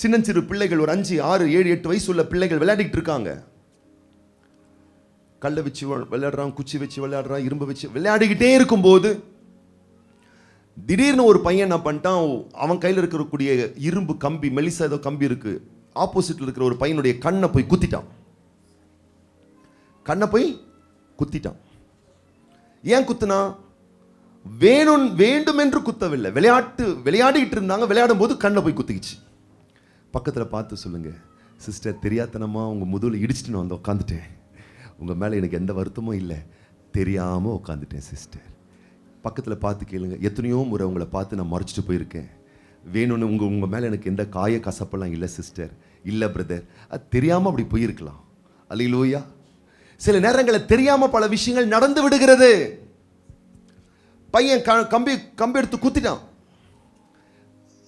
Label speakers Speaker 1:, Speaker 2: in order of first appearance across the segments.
Speaker 1: சின்னஞ்சிறு பிள்ளைகள், ஒரு 5, 6, 7, 8 வயசு உள்ள பிள்ளைகள் விளையாடிட்டு இருக்காங்க. கல்லை வச்சு விளையாடுறான், குச்சி வச்சு விளையாடுறான், இரும்பு வச்சு விளையாடிக்கிட்டே இருக்கும்போது திடீர்னு ஒரு பையன் என்ன பண்ணிட்டான், அவன் கையில் இருக்கக்கூடிய இரும்பு கம்பி, மெலிசா ஏதோ கம்பி இருக்கு, ஆப்போசிட்ல இருக்கிற ஒரு பையனுடைய கண்ணை போய் குத்திட்டான். ஏன் குத்துனா? வேண்டும் என்று குத்தவில்லை, விளையாடிட்டு இருந்தாங்க. விளையாடும் போது கண்ணை போய் குத்திக்கிச்சு. பக்கத்தில் பார்த்து சொல்லுங்க, சிஸ்டர் தெரியாதனமா உங்க முதுகுல இடிச்சுட்டு வந்து உட்காந்துட்டேன், உங்க மேல எனக்கு எந்த வருத்தமும் இல்லை, தெரியாம உட்காந்துட்டேன் சிஸ்டர். பக்கத்தில் பார்த்து கேளுங்க, எத்தனையோ முறை உங்களை பார்த்து நான் மறைச்சிட்டு போயிருக்கேன், வேணும்னு உங்க மேல எனக்கு எந்த காய கசப்பெல்லாம் இல்லை சிஸ்டர், இல்லை பிரதர், அது தெரியாம அப்படி போயிருக்கலாம். அல்லேலூயா. சில நேரங்களில் தெரியாம பல விஷயங்கள் நடந்து விடுகிறது. பையன் கம்பி எடுத்து குத்திட்டான்,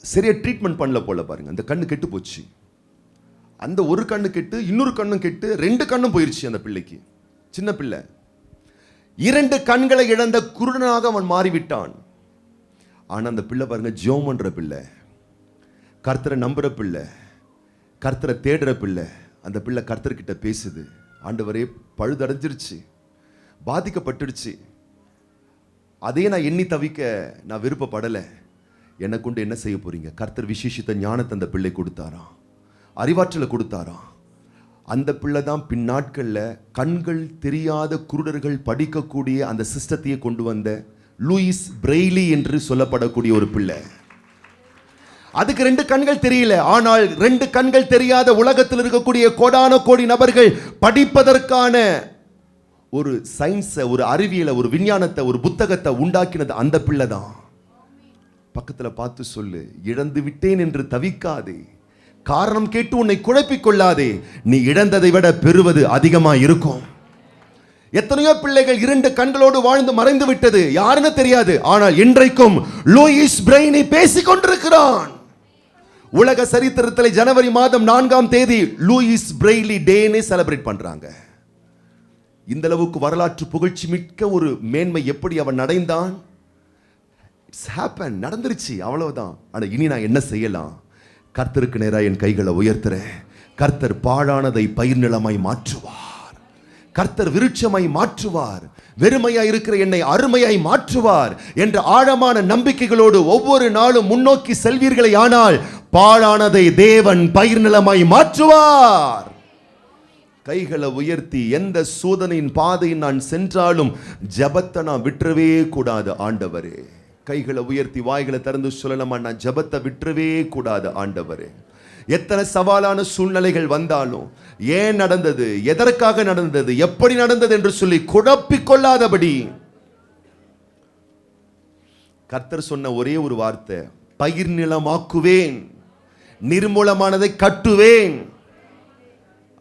Speaker 1: சரியா ட்ரீட்மெண்ட் பண்ணல போல பாருங்க, அந்த கண்ணு கெட்டு போச்சு. அந்த ஒரு கண்ணு கெட்டு, இன்னொரு கண்ணும் கெட்டு, 2 கண்ணும் போயிருச்சு அந்த பிள்ளைக்கு. சின்ன பிள்ளை, 2 கண்களை இழந்த குருடனாக அவன் மாறிவிட்டான். ஆனா அந்த பிள்ளை பாருங்க, ஜெபம் பண்ற பிள்ளை, கர்த்தரை நம்புற பிள்ளை, கர்த்தரை தேடுற பிள்ளை. அந்த பிள்ளை கர்த்தர்கிட்ட பேசுது, ஆண்டவரே பழுதடைஞ்சிருச்சு, பாதிக்கப்பட்டுடுச்சு, அதே நான் எண்ணி தவிக்க நான் விருப்பப்படலை, என்னை கொண்டு என்ன செய்ய போறீங்க? கர்த்தர் விசேஷித்த ஞானத்தை அந்த பிள்ளை கொடுத்தாராம், அறிவாற்றலை கொடுத்தாராம். அந்த பிள்ளை தான் பின்னாட்களில் கண்கள் தெரியாத குருடர்கள் படிக்கக்கூடிய அந்த சிஸ்டத்தையே கொண்டு வந்த லூயிஸ் பிரெய்லி என்று சொல்லப்படக்கூடிய ஒரு பிள்ளை. அதுக்கு 2 கண்கள் தெரியல, ஆனால் 2 கண்கள் தெரியாத உலகத்தில் இருக்கக்கூடிய கோடான கோடி நபர்கள் படிப்பதற்கான ஒரு சயின்ஸை, ஒரு அறிவியலை, ஒரு விஞ்ஞானத்தை, ஒரு புத்தகத்தை உண்டாக்கினது அந்த பிள்ளை தான். பக்கத்தில் பார்த்து சொல்லு, இழந்து விட்டேன் என்று தவிக்காதே, காரணம் கேட்டு உன்னை குழப்பிக் கொள்ளாதே, நீ இழந்ததை விட பெறுவது அதிகமா இருக்கும். எத்தனையோ பிள்ளைகள் 2 கண்களோடு வாழ்ந்து மறைந்து விட்டது, யாருன்னு தெரியாது. ஆனால் இன்றைக்கும் லூயிஸ் பிரெய்லி பேசிக் கொண்டிருக்கிறான். உலக சரித்திரத்தில் ஜனவரி மாதம் 4ஆம் தேதி லூயிஸ் பிரெய்லி டேனே செலிப்ரேட் பண்றாங்க. இந்த அளவுக்கு வரலாற்று புகழ்ச்சி மிக்க ஒரு மேன்மை எப்படி அவன் அடைந்தான்? இட்ஸ் ஹேப்பன், நடந்துருச்சு, அவ்வளவுதான். ஆனா இனி நான் என்ன செய்யலாம்? கர்த்தருக்கு நேராக என் கைகளை உயர்த்துறேன். கர்த்தர் பாழானதை பயிர் நிலமாய் மாற்றுவார், கர்த்தர் விருட்சமாய் மாற்றுவார், வெறுமையாய் இருக்கிற என்னை அருமையாய் மாற்றுவார் என்ற ஆழமான நம்பிக்கைகளோடு ஒவ்வொரு நாளும் முன்னோக்கி செல்வீர்களே, ஆனால் பாழானதை தேவன் பயிர் நிலமாய் மாற்றுவார். கைகளை உயர்த்தி, எந்த சோதனையின் பாதையில் நான் சென்றாலும் ஜெபத்தை நான் விட்டுறவே கூடாது ஆண்டவரே. கைகளை உயர்த்தி வாய்களை திறந்து சொல்லலாமா, நான் ஜெபத்தை விட்டுறவே கூடாது ஆண்டவரே. எத்தனை சவாலான சூழ்நிலைகள் வந்தாலும், ஏன் நடந்தது, எதற்காக நடந்தது, எப்படி நடந்தது என்று சொல்லி குழப்பிக் கொள்ளாதபடி கர்த்தர் சொன்ன ஒரே ஒரு வார்த்தை, பயிர் நிலமாக்குவேன், நிர்மூலமானதை கட்டுவேன்.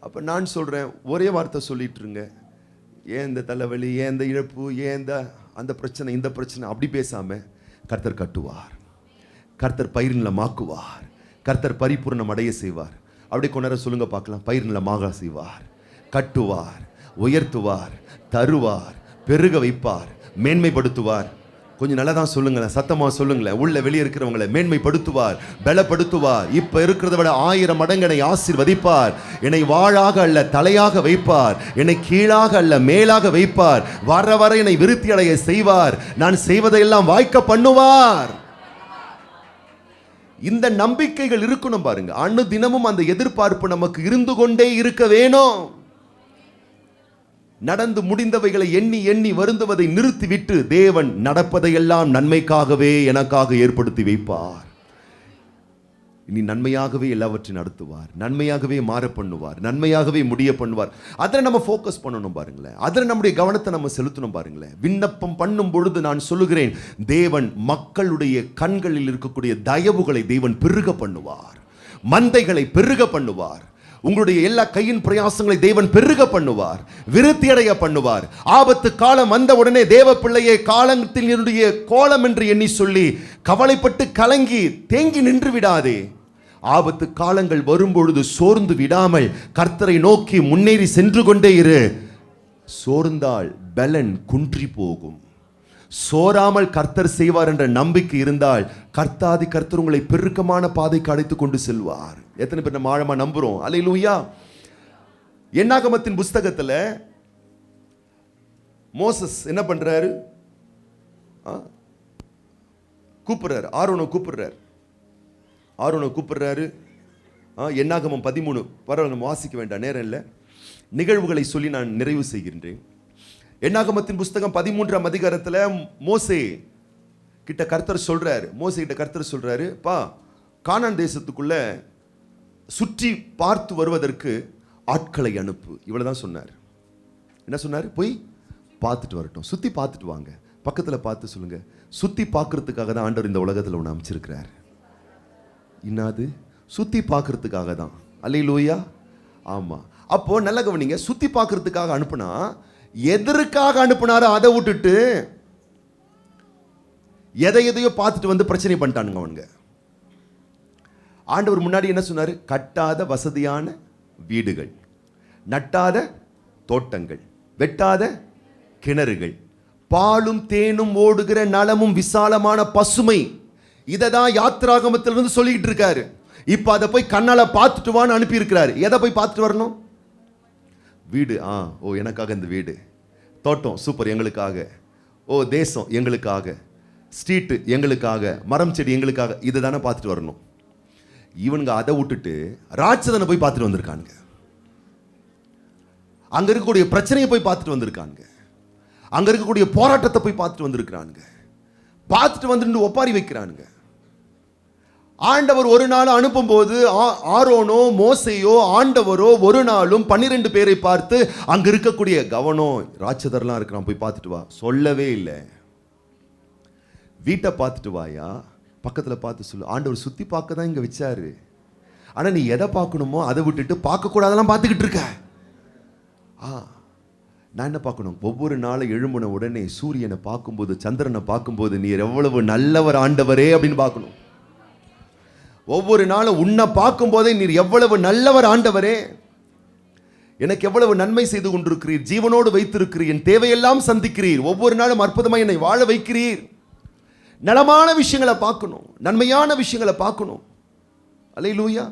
Speaker 1: அப்ப நான் சொல்றேன், ஒரே வார்த்தை சொல்லிட்டு இருங்க. ஏன் இந்த தலைவலி, ஏன் இந்த இழப்பு, ஏன் அந்த பிரச்சனை, இந்த பிரச்சனை, அப்படி பேசாம கர்த்தர் கட்டுவார், கர்த்தர் பயிர் நிலமாக்குவார், கர்த்தர் பரிபூர்ணம் அடைய செய்வார். அப்படி கொண்டு வர சொல்லுங்க பார்க்கலாம். பயிர் நிலமாக செய்வார், கட்டுவார், உயர்த்துவார், தருவார், பெருக வைப்பார், மேன்மைப்படுத்துவார். கொஞ்சம் நல்லா தான் சொல்லுங்களேன், சத்தமா சொல்லுங்களேன். உள்ள வெளியே இருக்கிறவங்களை மேன்மைப்படுத்துவார், பலப்படுத்துவார். இப்ப இருக்கிறத விட 1000 மடங்கு என்னை ஆசீர்வதிப்பார். என்னை வாளாக அல்ல தலையாக வைப்பார், என்னை கீழாக அல்ல மேலாக வைப்பார். வர வர என்னை விருத்தி அடைய செய்வார், நான் செய்வதையெல்லாம் வாய்க்க பண்ணுவார். இந்த நம்பிக்கைகள் இருக்கணும் பாருங்க. அணு தினமும் அந்த எதிர்பார்ப்பு நமக்கு இருந்து கொண்டே இருக்க வேணும். நடந்து முடிந்தவைகளை எண்ணி எண்ணி வருந்துவதை நிறுத்திவிட்டு தேவன் நடப்பதையெல்லாம் நன்மைக்காகவே எனக்காக ஏற்படுத்தி வைப்பார். இனி நன்மையாகவே எல்லாவற்றையும் நடத்துவார், நன்மையாகவே மாற பண்ணுவார், நன்மையாகவே முடிய பண்ணுவார். அதில் நம்ம ஃபோக்கஸ் பண்ணணும் பாருங்களேன், அதில் நம்முடைய கவனத்தை நம்ம செலுத்தணும் பாருங்களேன். விண்ணப்பம் பண்ணும் பொழுது நான் சொல்லுகிறேன், தேவன் மக்களுடைய கண்களில் இருக்கக்கூடிய தயவுகளை தேவன் பெருக பண்ணுவார், மந்தைகளை பெருக பண்ணுவார். உங்களுடைய எல்லா கையின் பிரயாசங்களை தேவன் பெருக பண்ணுவார், விருத்தி அடைய பண்ணுவார். ஆபத்து காலம் வந்த உடனே தேவ பிள்ளையை காலத்தில் என்னுடைய கோலம் என்று எண்ணி சொல்லி கவலைப்பட்டு கலங்கி தேங்கி நின்று விடாதே. ஆபத்து காலங்கள் வரும்பொழுது சோர்ந்து விடாமல் கர்த்தரை நோக்கி முன்னேறி சென்று கொண்டே இரு. சோர்ந்தால் பலன் குன்றி போகும், சோராமல் கர்த்தர் செய்வார் என்ற நம்பிக்கை இருந்தால் கர்த்தாதி கர்த்தர் உங்களை பெருக்கமான பாதைக்கு அழைத்து கொண்டு செல்வார். எத்தனை பேர் நம்ம ஆழமா நம்புறோம்? அல்லேலூயா. என்னாகமத்தின் புஸ்தகத்துல மோசஸ் என்ன பண்றாரு? கூப்பிடுறாரு, ஆரோனை கூப்பிடுறாரு. என்னாகமம் 13, பரவாயில்ல நம்ம வாசிக்க வேண்டாம், நேரம் இல்லை. நிகழ்வுகளை சொல்லி நான் நிறைவு செய்கின்றேன். என்னாகமத்தின் புஸ்தகம் 13ஆம் அதிகாரத்தில் மோசே கிட்ட கர்த்தர் சொல்றாரு, பா கானான் தேசத்துக்குள்ள சுற்றி பார்த்து வருவதற்கு ஆட்களை அனுப்பு. இவ்வளவுதான் சொன்னார். என்ன சொன்னார்? போய் பார்த்துட்டு வரட்டும், சுத்தி பார்த்துட்டு வாங்க. பக்கத்தில் பார்த்து சொல்லுங்க, சுத்தி பார்க்கறதுக்காக தான் ஆண்டவர் இந்த உலகத்தில் ஒன்று அமைச்சிருக்கிறார். இன்னாது சுத்தி பார்க்கறதுக்காக தான். அல்லேலூயா. ஆமா. அப்போ நல்ல கவனிங்க, சுத்தி பார்க்கறதுக்காக அனுப்புனா எதற்காக அனுப்புனாரோ அதை விட்டுட்டு எதையோ பார்த்துட்டு வந்து பிரச்சனை பண்ணிட்டானுங்க அவனுங்க. ஆண்டவர் முன்னாடி என்ன சொன்னாரு? கட்டாத வசதியான வீடுகள், நட்டாத தோட்டங்கள், வெட்டாத கிணறுகள், பாலும் தேனும் ஓடுகிற நலமும் விசாலமான பசுமை. இதை தான் யாத்திராகமத்திலிருந்து சொல்லிட்டு இருக்காரு. இப்ப அதை போய் கண்ணால பார்த்துட்டு வான்னு அனுப்பி இருக்கிறாரு. எதை போய் பார்த்துட்டு வரணும்? வீடு. ஓ எனக்காக இந்த வீடு, தோட்டம் சூப்பர் எங்களுக்காக, ஓ தேசம் எங்களுக்காக, ஸ்ட்ரீட்டு எங்களுக்காக, மரம் செடி எங்களுக்காக. இதை தானே பார்த்துட்டு வரணும். இவனுங்க அதை விட்டுட்டு ராட்சதனை போய் பார்த்துட்டு வந்திருக்கானுங்க. அங்க இருக்கக்கூடிய பிரச்சனையை போய் பார்த்துட்டு வந்திருக்கானுங்க. அங்க இருக்கக்கூடிய போராட்டத்தை போய் பார்த்துட்டு வந்திருக்கிறானுங்க. பார்த்துட்டு வந்து ஒப்பாரி வைக்கிறானுங்க. ஆண்டவர் ஒரு நாள் அனுப்பும் போது ஆரோனோ மோசையோ ஆண்டவரோ ஒரு நாளும் 12 பேரை பார்த்து அங்க இருக்கக்கூடிய கவனம் ராட்சதர்லாம் இருக்கிறான், போய் பார்த்துட்டு வா சொல்லவே இல்லை. வீட்டை பார்த்துட்டு வாயா, பக்கத்தில் பார்த்து சொல்லு. ஆண்டவர் சுத்தி பார்க்க தான் இங்க வச்சாரு. ஆனா நீ எதை பார்க்கணுமோ அதை விட்டுட்டு பார்க்க கூடாதெல்லாம் பார்த்துக்கிட்டு இருக்க. நான் என்ன பார்க்கணும்? ஒவ்வொரு நாளும் எழும்புன உடனே சூரியனை பார்க்கும்போது, சந்திரனை பார்க்கும்போது, நீர் எவ்வளவு நல்லவர் ஆண்டவரே அப்படின்னு பார்க்கணும். ஒவ்வொரு நாளும் உன்னை பார்க்கும் போதே நீர் எவ்வளவு நல்லவர் ஆண்டவரே, எனக்கு எவ்வளவு நன்மை செய்து கொண்டிருக்கிறீர், ஜீவனோடு வைத்திருக்கிறீர், என் தேவையெல்லாம் சந்திக்கிறீர், ஒவ்வொரு நாளும் அற்புதமாக என்னை வாழ வைக்கிறீர். நலமான விஷயங்களை பார்க்கணும், நன்மையான விஷயங்களை பார்க்கணும். அல்லேலூயா.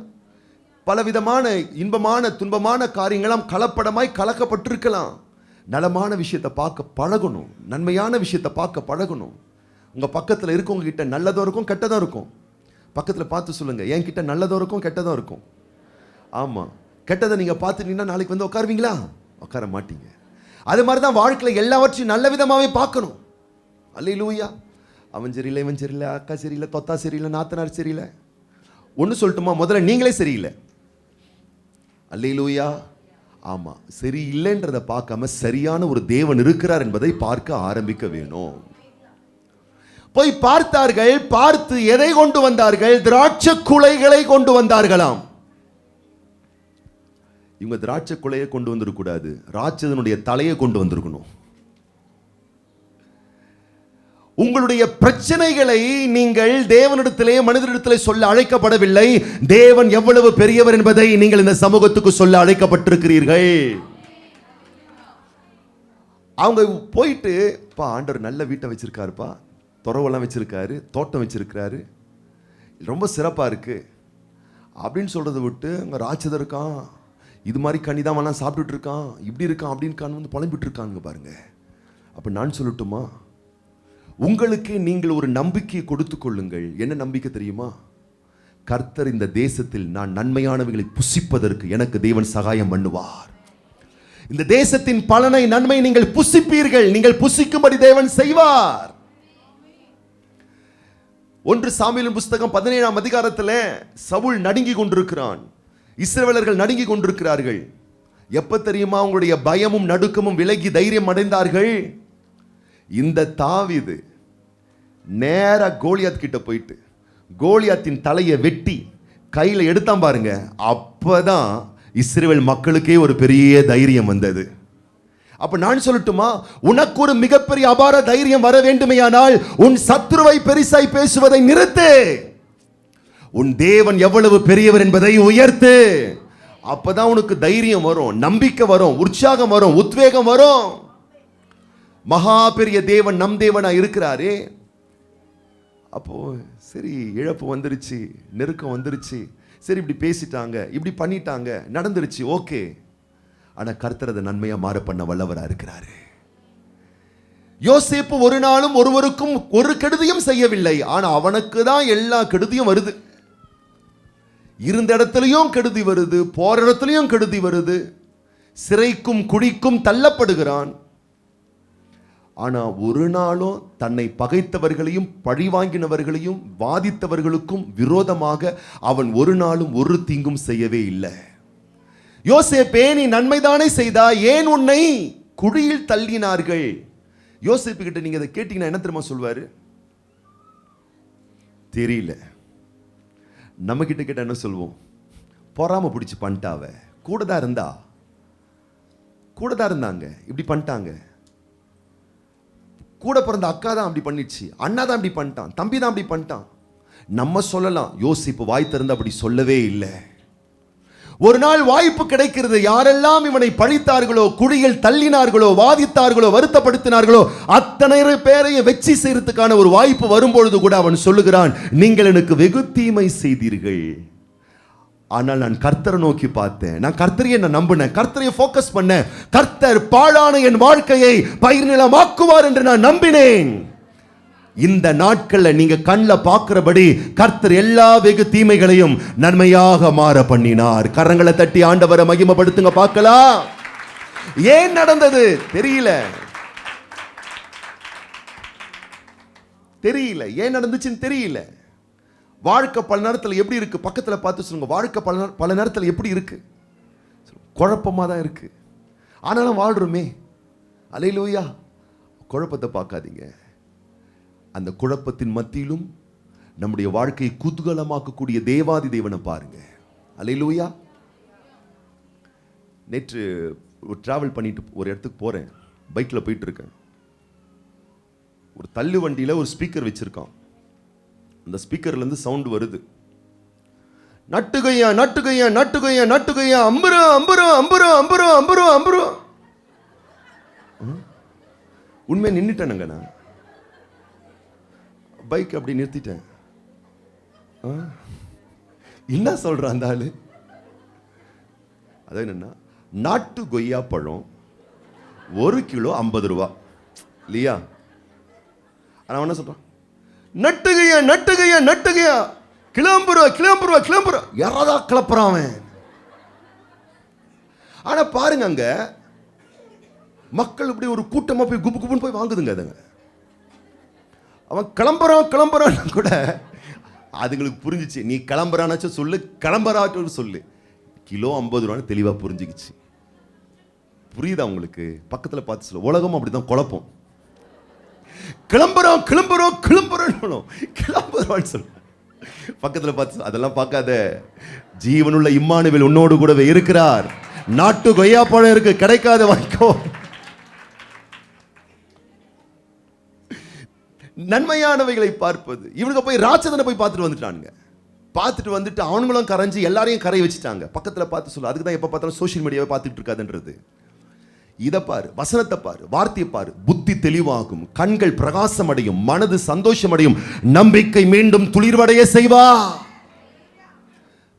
Speaker 1: பலவிதமான இன்பமான துன்பமான காரியங்களாம் கலப்படமாய் கலக்கப்பட்டிருக்கலாம். நலமான விஷயத்தை பார்க்க பழகணும், நன்மையான விஷயத்தை பார்க்க பழகணும். உங்க பக்கத்தில் இருக்கவங்க கிட்ட நல்லதும் இருக்கும் கெட்டதும் இருக்கும். பக்கத்தில் பார்த்து சொல்லுங்க, என் கிட்ட நல்லதும் இருக்கும் கெட்டதும் இருக்கும். ஆமா, கெட்டதை நீங்க பார்த்துட்டீங்கன்னா நாளைக்கு வந்து உட்காருவீங்களா? உட்கார மாட்டீங்க. அது மாதிரி தான் வாழ்க்கையில் எல்லாவற்றையும் நல்ல விதமாகவே பார்க்கணும். அல்லேலூயா. அவன் சரியில்லை, இவன் சரியில்லை, அக்கா சரியில்லை, தொத்தா சரியில்லை, நாத்தனார் சரியில்லை. ஒன்று சொல்லட்டுமா? முதல்ல நீங்களே சரியில்லை. அல்லேலூயா. ஆமா, சரியில்லைன்றதை பார்க்காம சரியான ஒரு தேவன் இருக்கிறார் என்பதை பார்க்க ஆரம்பிக்க வேணும். போய் பார்த்தார்கள். பார்த்து எதை கொண்டு வந்தார்கள்? திராட்சை குலைகளை கொண்டு வந்தார்களாம். இவங்க திராட்சை குலையை கொண்டு வந்திருக்கூடாது, ராட்சதனுடைய தலையை கொண்டு வந்திருக்கணும். உங்களுடைய பிரச்சனைகளை நீங்கள் தேவனிடத்திலே மனிதனிடத்திலே சொல்ல அழைக்கப்படவில்லை. தேவன் எவ்வளவு பெரியவர் என்பதை நீங்கள் இந்த சமூகத்துக்கு சொல்ல அழைக்கப்பட்டிருக்கிறீர்கள். அவங்க போயிட்டு, பா ஆண்டவர் நல்ல வீட்டை வச்சிருக்காருப்பா, துறவெல்லாம் வச்சிருக்காரு, தோட்டம் வச்சிருக்காரு, ரொம்ப சிறப்பா இருக்கு அப்படின்னு சொல்றதை விட்டு அங்க ராட்சதர் இருக்கான், இது மாதிரி கனிதாமெல்லாம் சாப்பிட்டுட்டு இருக்கான், இப்படி இருக்கான் அப்படின்னு வந்து புலம்பிட்டு இருக்காங்க பாருங்க. அப்ப நான் சொல்லட்டுமா? உங்களுக்கு நீங்கள் ஒரு நம்பிக்கையை கொடுத்து கொள்ளுங்கள். என்ன நம்பிக்கை தெரியுமா? கர்த்தர் இந்த தேசத்தில் நான் நன்மையானவைகளை புசிப்பதற்கு எனக்கு தேவன் சகாயம் பண்ணுவார். இந்த தேசத்தின் பலனை நன்மை நீங்கள் புசிப்பீர்கள். நீங்கள் புசிக்கும்படி தேவன் செய்வார். 1 சாமுவேலின் புஸ்தகம் 17ஆம் அதிகாரத்தில் சவுல் நடுங்கி கொண்டிருக்கிறான், இஸ்ரவேலர்கள் நடுங்கி கொண்டிருக்கிறார்கள். எப்ப தெரியுமா அவங்களுடைய பயமும் நடுக்கமும் விலகி தைரியம் அடைந்தார்கள்? இந்த தாவீது நேரா கோலியாத் கிட்ட போயிட்டு கோலியாத்தின் தலையை வெட்டி கையில எடுத்தான் பாருங்க. அப்பதான் இஸ்ரவேல் மக்களுக்கே ஒரு பெரிய தைரியம் வந்தது. அப்ப நான் சொல்லட்டுமா? உனக்கு ஒரு மிகப்பெரிய அபார தைரியம் வர வேண்டுமையானால் உன் சத்துருவை பெரிசாய் பேசுவதை நிறுத்து. உன் தேவன் எவ்வளவு பெரியவர் என்பதை உயர்த்து. அப்பதான் உனக்கு தைரியம் வரும், நம்பிக்கை வரும், உற்சாகம் வரும், உத்வேகம் வரும். மகா பெரிய தேவன் நம் தேவனா இருக்கிறாரே. அப்போ சரி, இழப்பு வந்துருச்சு, நெருக்கம் வந்துருச்சு, சரி இப்படி பேசிட்டாங்க, இப்படி பண்ணிட்டாங்க, நடந்துருச்சு, ஓகே. ஆனா கர்த்தர் அதை நன்மையா மாற பண்ண வல்லவரா இருக்கிறாரு. யோசேப்பு ஒரு நாளும் ஒருவருக்கும் ஒரு கெடுதியும் செய்யவில்லை. ஆனா அவனுக்கு தான் எல்லா கெடுதியும் வருது. இருந்த இடத்துலயும் கெடுதி வருது, போற இடத்துலயும் கெடுதி வருது, சிறைக்கும் குழிக்கும் தள்ளப்படுகிறான். ஆனா ஒரு நாளும் தன்னை பகைத்தவர்களையும் பழிவாங்கினவர்களையும் வாதித்தவர்களுக்கும் விரோதமாக அவன் ஒரு நாளும் ஒரு தீங்கும் செய்யவே இல்லை. யோசேப்பே, நீ நன்மைதானே செய்தா, ஏன் உன்னை குழியில் தள்ளினார்கள்? யோசேப்பு கிட்ட நீங்க அதை கேட்டீங்கன்னா என்ன தெரியுமா சொல்வாரு? தெரியல. நம்ம கிட்ட கேட்ட என்ன சொல்வோம்? பொறாம பிடிச்சு பண்ணிட்டாவ, கூட தான் இருந்தாங்க, இப்படி பண்ணிட்டாங்க. கூட பிறந்த அக்கா தான் அப்படி பண்ணிடுச்சு, அண்ணா தான் அப்படி பண்ணிட்டான், தம்பி தான் அப்படி பண்ணிட்டான். நம்ம சொல்லலாம், யோசிப்பு வாய் திறந்து அப்படி சொல்லவே இல்லை. ஒரு நாள் வாய்ப்பு கிடைக்கிறது. யாரெல்லாம் இவனை பழித்தார்களோ, குழியில் தள்ளினார்களோ, வாதித்தார்களோ, வருத்தப்படுத்தினார்களோ அத்தனை பேரையும் வெற்றி செய்யறதுக்கான ஒரு வாய்ப்பு வரும்பொழுது கூட அவன் சொல்லுகிறான், நீங்கள் எனக்கு வெகு தீமை செய்தீர்கள், ஆனால் நான் கர்த்தரை நோக்கி பார்த்தேன், நான் கர்த்தரையே நான் நம்பினேன், கர்த்தரையை ஃபோக்கஸ் பண்ணேன், கர்த்தர் பாழான என் வாழ்க்கையை பயிர் நிலமாக்குவார் என்று நான் நம்பினேன். இந்த நாட்கள்ல நீங்க கண்ணில் பார்க்கிறபடி கர்த்தர் எல்லா வெகு தீமைகளையும் நன்மையாக மாற பண்ணினார். கரங்களை தட்டி ஆண்டவரை மகிமைப்படுத்துங்க பார்க்கலாம். ஏன் நடந்தது தெரியல, ஏன் நடந்துச்சுன்னு தெரியல. வாழ்க்கை பல நேரத்தில் எப்படி இருக்கு? பக்கத்தில் பார்த்து சொல்லுங்க, வாழ்க்கை பல நேரத்தில் எப்படி இருக்கு? குழப்பமா தான் இருக்கு. ஆனாலும் வாழ்றோமே. அல்லேலூயா. குழப்பத்தை பார்க்காதீங்க. அந்த குழப்பத்தின் மத்தியிலும் நம்முடைய வாழ்க்கையை குதூகலமாக்கக்கூடிய தேவாதி தேவனை பாருங்க. அல்லேலூயா. நேற்று ஒரு டிராவல் பண்ணிட்டு ஒரு இடத்துக்கு போறேன், பைக்ல போயிட்டு இருக்கேன். ஒரு தள்ளு வண்டியில ஒரு ஸ்பீக்கர் வச்சிருக்கான். அந்த ஸ்பீக்கர்ல இருந்து சவுண்ட் வருது, நட்டுகையா நட்டுகையா நட்டுகையா நட்டுகையா, அம்புரு அம்புரு அம்புரு அம்புரு அம்புரு அம்புரு. உண்மையை நின்னுட்டேனுங்க. நான் பைக் அப்படி நிறுத்திட்டேன். என்ன சொல்றான் அந்த ஆளு? அது என்னன்னா, நாட்டு கொய்யா பழம் 1 கிலோ 50 ரூபா இல்லையா? ஆனா என்ன சொல்றான்? நட்டுகையா நட்டுகையா நட்டுகையா, கிளம்புறா கிளம்புறா கிளம்புறா. யாரா கிளப்புறான் அவன்? ஆனா பாருங்க, அங்க மக்கள் இப்படி ஒரு கூட்டமா போய் குப்பு குப்புன்னு போய் வாங்குதுங்க. அதுங்க அவன் கிளம்புறான் கூட அதுங்களுக்கு புரிஞ்சிச்சு. நீ கிளம்புறானாச்சும் சொல்லு, கிளம்புறாச்சும் சொல்லு, கிலோ 50 ரூபான்னு தெளிவா புரிஞ்சுக்கிச்சு. புரியுதா உங்களுக்கு? பக்கத்துல பார்த்து சொல்ல. உலகம் அப்படிதான் குழப்பம். கிளம்புறான் கிளம்புறான் கிளம்புறான்னு சொல்லு. பக்கத்துல பார்த்து அதெல்லாம் பார்க்காத, ஜீவனுள்ள இம்மானுவேல் உன்னோடு கூடவே இருக்கிறார். நாட்டு கொய்யா பழம் இருக்கு, கிடைக்காத வாங்கிக்கோ. நன்மையானவைகளை பார்ப்பது. இவனுக்கு போய் ராட்சதனை போய் பார்த்துட்டு வந்துட்டானுங்க. பார்த்துட்டு வந்துட்டு அவனுங்களும் கரைஞ்சி எல்லாரையும் கரை வச்சுட்டாங்க. பக்கத்தில் பார்த்து சொல்ல. அதுக்கு தான் எப்போ பார்த்தாலும் சோஷியல் மீடியாவை பார்த்துட்டு இருக்காதுன்றது. இதை பாரு, வசனத்தை பாரு, வார்த்தையை பாரு, புத்தி தெளிவாகும், கண்கள் பிரகாசம் அடையும், மனது சந்தோஷம் அடையும், நம்பிக்கை மீண்டும் துளிர்வடைய செய்வா.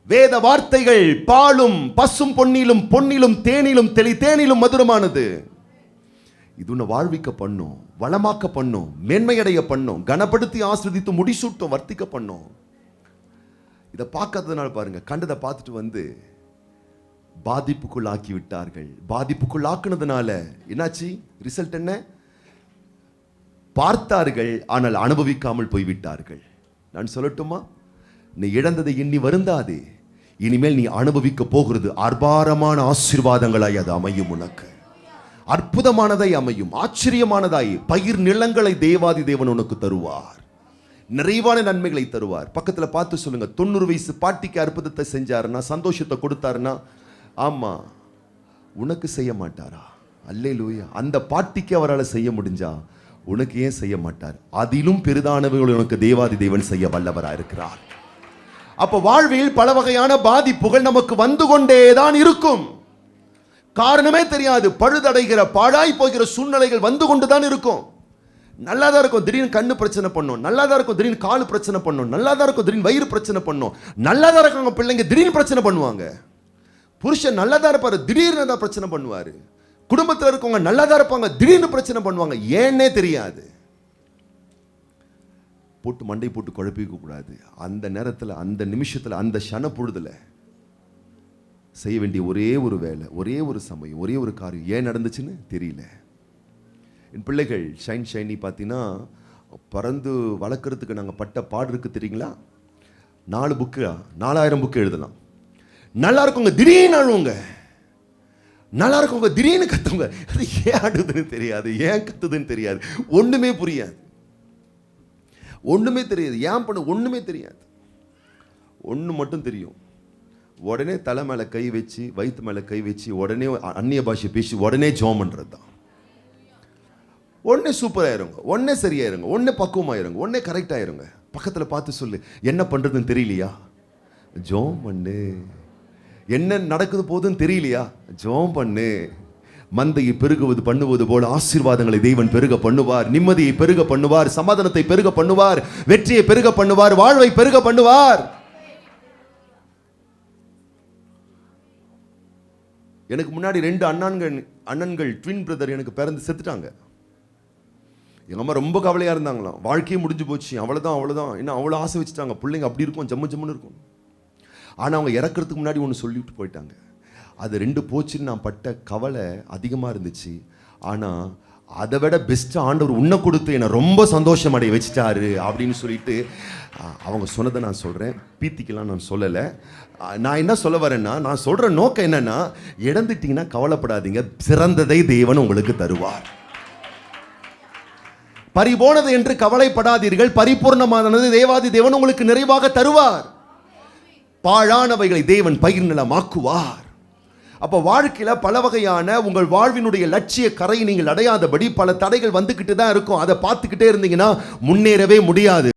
Speaker 1: வேத வார்த்தைகள் பாலும் பசும் பொன்னிலும் பொன்னிலும் தேனிலும் தேனிலும் மதுரமானது. இது உன்னை வாழ்விக்க பண்ணும், வளமாக்க பண்ணும், மேன்மையடைய பண்ணும், கனப்படுத்தி ஆஸ்வதித்து முடிசூட்டும், வர்த்திக்க பண்ணும். இதை பார்க்காததுனால பாருங்க, கண்டதை பார்த்துட்டு வந்து பாதிப்புக்குள் ஆக்கி விட்டார்கள். பாதிப்புக்குள் ஆக்குனதுனால என்னாச்சு? ரிசல்ட் என்ன? பார்த்தார்கள், ஆனால் அனுபவிக்காமல் போய்விட்டார்கள். நான் சொல்லட்டுமா? நீ இழந்ததை எண்ணி வருந்தாதே. இனிமேல் நீ அனுபவிக்க போகிறது அபாரமான ஆசீர்வாதங்களாய் அது அமையும். உனக்கு அற்புதமானதை அமையும், ஆச்சரியமானதாய் பயிர் நிலங்களை தேவாதி தேவன் உனக்கு தருவார், நிறைவான நன்மைகளை தருவார். பக்கத்தில் பார்த்து சொல்லுங்க, 90 வயசு பாட்டிக்கு அற்புதத்தை செஞ்சாருன்னா, சந்தோஷத்தை கொடுத்தாருன்னா, ஆமா உனக்கு செய்ய மாட்டாரா? அல்லேலூயா. அந்த பாட்டிக்கு அவரால் செய்ய முடிஞ்சா உனக்கு ஏன் செய்ய மாட்டார்? அதிலும் பெரிதானவர்கள் உனக்கு தேவாதி தேவன் செய்ய வல்லவரா இருக்கிறார். அப்ப வாழ்வில் பல வகையான பாதிப்புகள் நமக்கு வந்து கொண்டேதான் இருக்கும். காரணமே தெரியாது. பழுதடைகிற பாழாய் போகிற சூழ்நிலைகள் வந்து கொண்டுதான் இருக்கும். நல்லா தான் இருக்கும், திடீர்னு கண்ணு பிரச்சனை பண்ணும். நல்லா தான் இருக்கும், திடீர்னு காலு பிரச்சனை பண்ணும். நல்லா தான் இருக்கும், திடீர்னு வயிறு பிரச்சனை பண்ணும். நல்லா தான் இருக்காங்க பிள்ளைங்க, திடீர்னு பிரச்சனை பண்ணுவாங்க. புருஷன் நல்லா தான் இருப்பாரு, திடீர்னு தான் பிரச்சனை பண்ணுவாரு. குடும்பத்தில் இருக்கவங்க நல்லா தான் இருப்பாங்க, திடீர்னு பிரச்சனை பண்ணுவாங்க. ஏன்னே தெரியாது. போட்டு மண்டை போட்டு குழப்பிக்க கூடாது. அந்த நேரத்தில், அந்த நிமிஷத்தில், அந்த க்ஷண பொழுதுல செய்ய வேண்டிய ஒரே ஒரு வேலை, ஒரே ஒரு சமயம், ஒரே ஒரு காரியம் ஏன் நடந்துச்சுன்னு தெரியல. என் பிள்ளைகள் ஷைனி பார்த்தீங்கன்னா பறந்து வளர்க்குறதுக்கு நாங்கள் பட்ட பாடு இருக்கு தெரியுங்களா? 4 புக்கு 4000 புக்கு எழுதலாம். நல்லா இருக்குங்க, திடீர்னு அழுவுங்க. நல்லா இருக்குங்க, திடீர்னு கத்துங்க. அது ஏன் ஆடுதுன்னு தெரியாது, ஏன் கத்துதுன்னு தெரியாது, ஒன்றுமே புரியாது, ஒன்றுமே தெரியாது. ஏன் பண்ண ஒன்றுமே தெரியாது. ஒன்று மட்டும் தெரியும், உடனே தலை மேலே கை வச்சு, வயிற்று மேலே கை வச்சு, உடனே அந்நிய பாஷை பேசி உடனே ஜெபம் பண்ணுறது தான். உடனே சூப்பராயிருங்க, உடனே சரியாயிருங்க, உடனே பக்குவமாயிருங்க, உடனே கரெக்டாயிருங்க. பக்கத்தில் பார்த்து சொல்லு, என்ன பண்ணுறதுன்னு தெரியலையா? ஜெபம் பண்ணு. என்ன நடக்குது போதுன்னு தெரியலையா? ஜெபம் பண்ணு. மந்தையை பெருகுவது பண்ணுவது போல ஆசீர்வாதங்களை தேவன் பெருக பண்ணுவார். நிம்மதியை பெருக பண்ணுவார், சமாதானத்தை பெருக பண்ணுவார், வெற்றியை பெருக பண்ணுவார், வாழ்வை பெருக பண்ணுவார். எனக்கு முன்னாடி 2 அண்ணன்கள் ட்வின் பிரதர் எனக்கு பிறந்து செத்துட்டாங்க. எங்கள் அம்மா ரொம்ப கவலையாக இருந்தாங்களாம். வாழ்க்கையே முடிஞ்சு போச்சு, அவ்வளோதான். இன்னும் அவ்வளோ ஆசை வச்சுட்டாங்க, பிள்ளைங்க அப்படி இருக்கும், ஜம்முன்னு இருக்கும். ஆனால் அவங்க இறக்கிறதுக்கு முன்னாடி ஒன்று சொல்லிட்டு போயிட்டாங்க. அது 2 போச்சுன்னு நான் பட்ட கவலை அதிகமாக இருந்துச்சு. ஆனால் அதை விட பெஸ்ட்டாக ஆண்டவர் உன்னை கொடுத்து என்னை ரொம்ப சந்தோஷம் அடைய வச்சுட்டாரு அப்படின்னு சொல்லிட்டு அவங்க சொன்னதை நான் சொல்கிறேன். பீத்திக்கலாம் நான் சொல்லலை. நான் என்ன சொல்ல வரேன்னா, நான் சொல்கிற நோக்கம் என்னென்னா, இழந்துட்டீங்கன்னா கவலைப்படாதீங்க, சிறந்ததை தேவன் உங்களுக்கு தருவார். பறிபோனது என்று கவலைப்படாதீர்கள், பரிபூர்ணமானது தேவாதி தேவன் உங்களுக்கு நிறைவாக தருவார். பாழானவைகளை தேவன் பயிர் நிலமாக்குவார். அப்போ வாழ்க்கையில் பல வகையான உங்கள் வாழ்வினுடைய லட்சிய கரையை நீங்கள் அடையாதபடி பல தடைகள் வந்துக்கிட்டு தான் இருக்கும். அதை பார்த்துக்கிட்டே இருந்தீங்கன்னா முன்னேறவே முடியாது.